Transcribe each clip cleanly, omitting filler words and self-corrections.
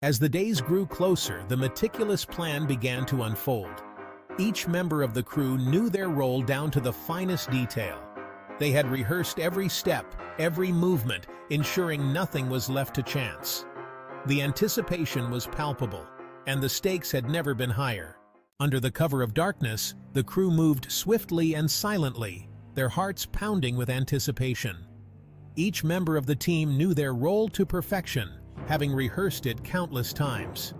As the days grew closer, the meticulous plan began to unfold. Each member of the crew knew their role down to the finest detail. They had rehearsed every step, every movement, ensuring nothing was left to chance. The anticipation was palpable, and the stakes had never been higher. Under the cover of darkness, the crew moved swiftly and silently, their hearts pounding with anticipation. Each member of the team knew their role to perfection, having rehearsed it countless times.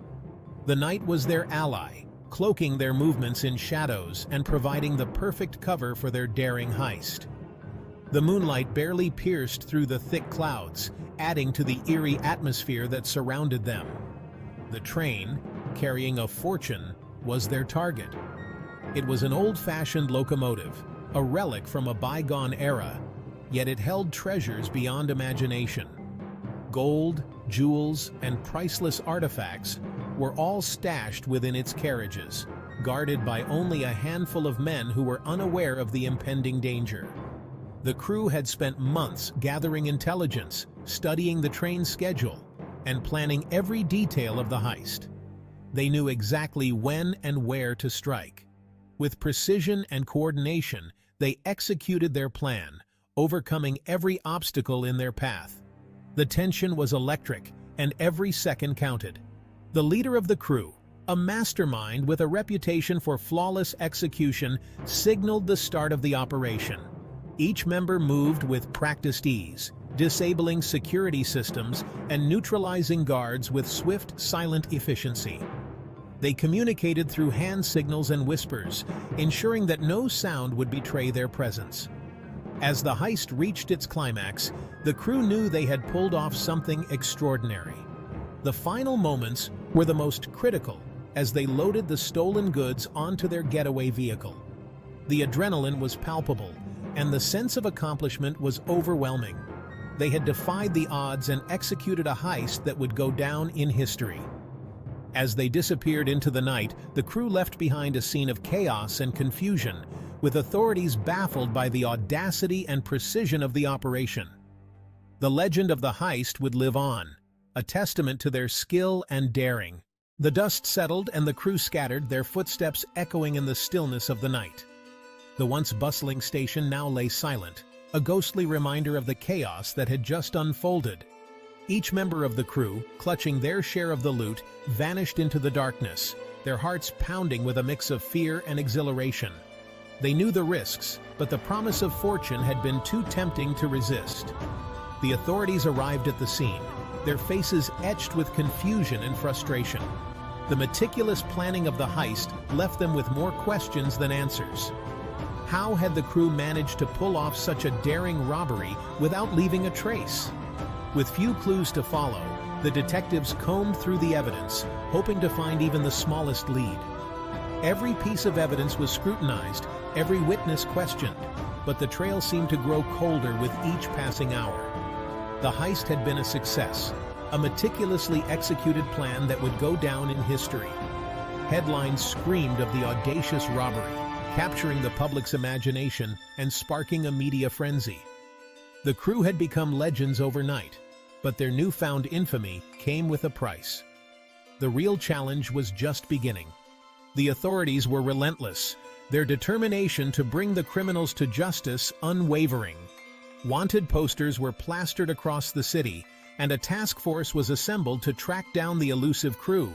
The night was their ally, cloaking their movements in shadows and providing the perfect cover for their daring heist. The moonlight barely pierced through the thick clouds, adding to the eerie atmosphere that surrounded them. The train, carrying a fortune, was their target. It was an old-fashioned locomotive, a relic from a bygone era, yet it held treasures beyond imagination. Gold, jewels, and priceless artifacts were all stashed within its carriages, guarded by only a handful of men who were unaware of the impending danger. The crew had spent months gathering intelligence, studying the train's schedule, and planning every detail of the heist. They knew exactly when and where to strike. With precision and coordination, they executed their plan, overcoming every obstacle in their path. The tension was electric, and every second counted. The leader of the crew, a mastermind with a reputation for flawless execution, signaled the start of the operation. Each member moved with practiced ease, disabling security systems and neutralizing guards with swift, silent efficiency. They communicated through hand signals and whispers, ensuring that no sound would betray their presence. As the heist reached its climax, the crew knew they had pulled off something extraordinary. The final moments were the most critical as they loaded the stolen goods onto their getaway vehicle. The adrenaline was palpable, and the sense of accomplishment was overwhelming. They had defied the odds and executed a heist that would go down in history. As they disappeared into the night, the crew left behind a scene of chaos and confusion, with authorities baffled by the audacity and precision of the operation. The legend of the heist would live on, a testament to their skill and daring. The dust settled and the crew scattered, their footsteps echoing in the stillness of the night. The once bustling station now lay silent, a ghostly reminder of the chaos that had just unfolded. Each member of the crew, clutching their share of the loot, vanished into the darkness, their hearts pounding with a mix of fear and exhilaration. They knew the risks, but the promise of fortune had been too tempting to resist. The authorities arrived at the scene, their faces etched with confusion and frustration. The meticulous planning of the heist left them with more questions than answers. How had the crew managed to pull off such a daring robbery without leaving a trace? With few clues to follow, the detectives combed through the evidence, hoping to find even the smallest lead. Every piece of evidence was scrutinized, every witness questioned, but the trail seemed to grow colder with each passing hour. The heist had been a success, a meticulously executed plan that would go down in history. Headlines screamed of the audacious robbery, capturing the public's imagination and sparking a media frenzy. The crew had become legends overnight, but their newfound infamy came with a price. The real challenge was just beginning. The authorities were relentless, their determination to bring the criminals to justice unwavering. Wanted posters were plastered across the city, and a task force was assembled to track down the elusive crew.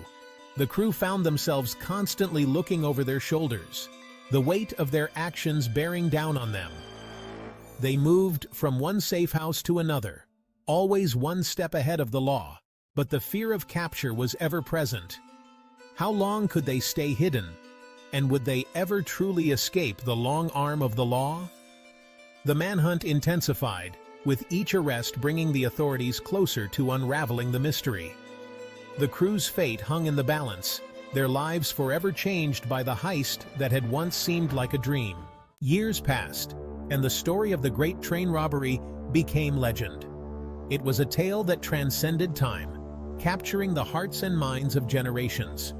The crew found themselves constantly looking over their shoulders, the weight of their actions bearing down on them. They moved from one safe house to another, always one step ahead of the law, but the fear of capture was ever present. How long could they stay hidden? And would they ever truly escape the long arm of the law? The manhunt intensified, with each arrest bringing the authorities closer to unraveling the mystery. The crew's fate hung in the balance, their lives forever changed by the heist that had once seemed like a dream. Years passed, and the story of the Great Train Robbery became legend. It was a tale that transcended time, capturing the hearts and minds of generations.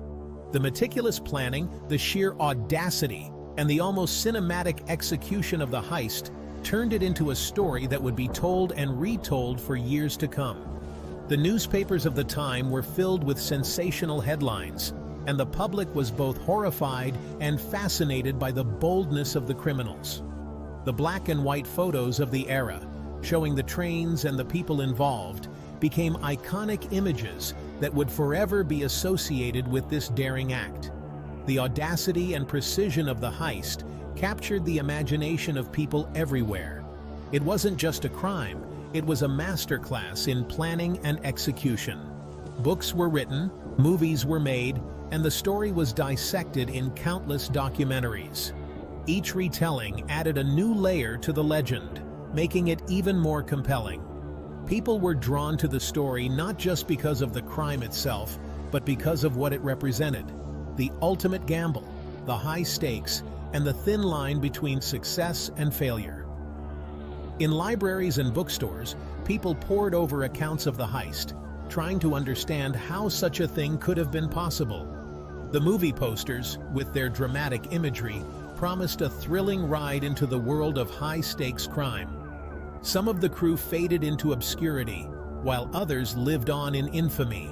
The meticulous planning, the sheer audacity, and the almost cinematic execution of the heist turned it into a story that would be told and retold for years to come. The newspapers of the time were filled with sensational headlines, and the public was both horrified and fascinated by the boldness of the criminals. The black and white photos of the era, showing the trains and the people involved, became iconic images that would forever be associated with this daring act. The audacity and precision of the heist captured the imagination of people everywhere. It wasn't just a crime, it was a masterclass in planning and execution. Books were written, movies were made, and the story was dissected in countless documentaries. Each retelling added a new layer to the legend, making it even more compelling. People were drawn to the story not just because of the crime itself, but because of what it represented: the ultimate gamble, the high stakes, and the thin line between success and failure. In libraries and bookstores, people pored over accounts of the heist, trying to understand how such a thing could have been possible. The movie posters, with their dramatic imagery, promised a thrilling ride into the world of high-stakes crime. Some of the crew faded into obscurity, while others lived on in infamy.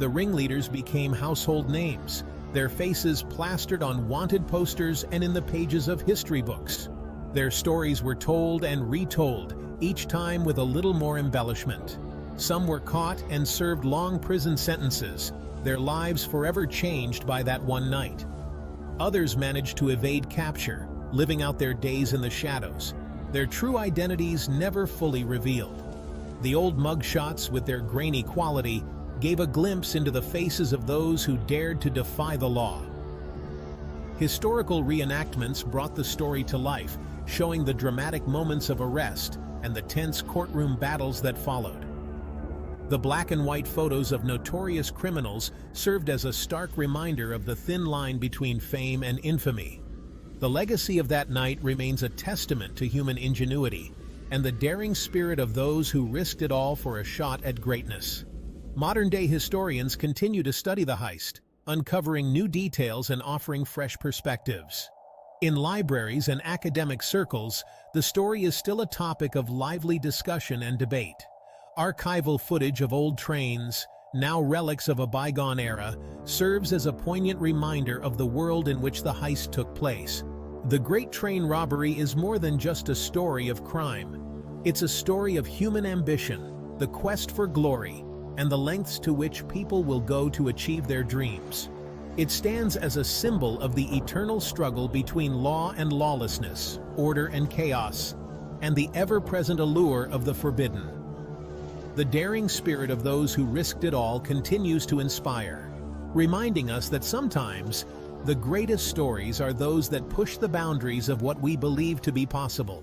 The ringleaders became household names, their faces plastered on wanted posters and in the pages of history books. Their stories were told and retold, each time with a little more embellishment. Some were caught and served long prison sentences, their lives forever changed by that one night. Others managed to evade capture, living out their days in the shadows, their true identities never fully revealed. The old mugshots, with their grainy quality, gave a glimpse into the faces of those who dared to defy the law. Historical reenactments brought the story to life, showing the dramatic moments of arrest and the tense courtroom battles that followed. The black and white photos of notorious criminals served as a stark reminder of the thin line between fame and infamy. The legacy of that night remains a testament to human ingenuity and the daring spirit of those who risked it all for a shot at greatness. Modern-day historians continue to study the heist, uncovering new details and offering fresh perspectives. In libraries and academic circles, the story is still a topic of lively discussion and debate. Archival footage of old trains, now relics of a bygone era, serves as a poignant reminder of the world in which the heist took place. The Great Train Robbery is more than just a story of crime. It's a story of human ambition, the quest for glory, and the lengths to which people will go to achieve their dreams. It stands as a symbol of the eternal struggle between law and lawlessness, order and chaos, and the ever-present allure of the forbidden. The daring spirit of those who risked it all continues to inspire, reminding us that sometimes the greatest stories are those that push the boundaries of what we believe to be possible.